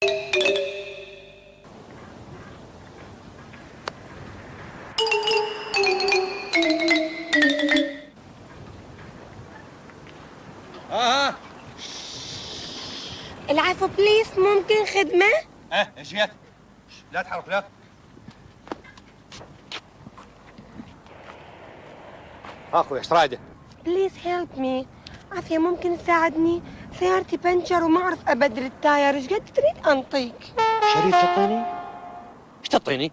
العفو بليز، ممكن خدمة؟ ايش جيت؟ لا تحرك لا. اخوي ايش رايده؟ بليز هيلب مي. عافية ممكن تساعدني؟ سيارتي بنشر وما أعرف أبدل التاير، إيش قد تريد أنطيك؟ شريط تعطيني؟ ايش تعطيني؟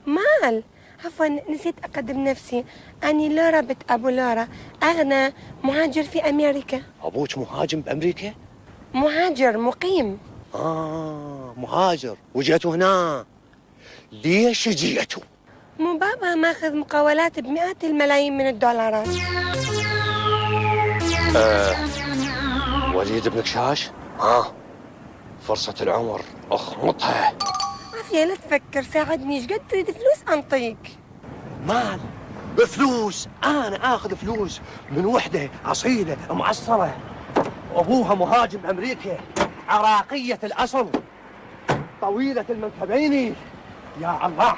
مال. عفوا نسيت أقدم نفسي، أني لورا بنت أبو لورا، أغنى مهاجر في أمريكا. ابوك مهاجم بامريكا؟ مهاجر مقيم. مهاجر وجيتوا هنا. ليش جيتوا؟ مو بابا ماخذ مقاولات بمئات الملايين من الدولارات. وليد بن كشاش؟ فرصة العمر اخمطها. عافية لا تفكر، ساعدني، ايش قد تريد فلوس أنطيك؟ مال بفلوس؟ انا اخذ فلوس من وحده اصيله معصره، ابوها مهاجم امريكا، عراقيه الاصل، طويله المنكبين. يا الله.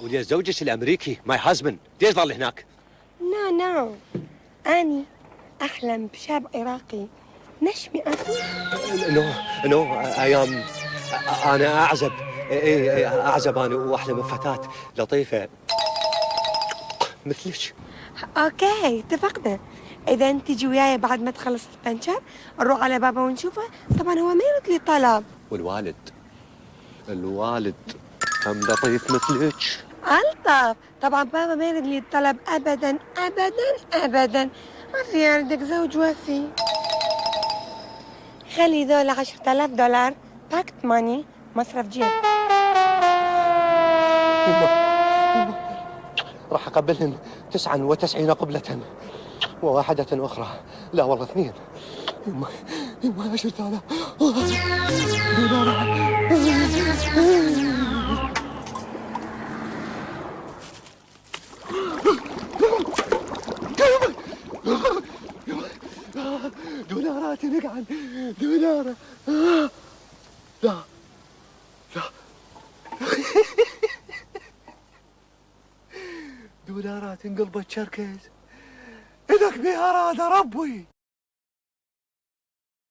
وليا زوجك الامريكي ماي هازبند ليش ظل هناك؟ نو أني أحلم بشاب عراقي نشمي أصيل. نو ايام انا اعزب. اعزب انا واحلم بفتاه لطيفه مثلك. اوكي اتفقنا. اذا انت تجي وياي بعد ما تخلص البنشر نروح على بابا ونشوفه. طبعا هو ما يرد لي طلب. والوالد هم لطيف مثلك. الطف. طبعا بابا ما يرد لي الطلب ابدا ابدا ابدا. ما في يردك زوج وفي. خلي ذولا 10,000 دولار باكت ماني، مصرف جيب. راح أقبلهن 99 قبلة وواحدة أخرى. لا والله 2. يما 10,000 دولارات نقعد دولار. لا دولارات انقلبت شركز. إذاك بها راد ربي.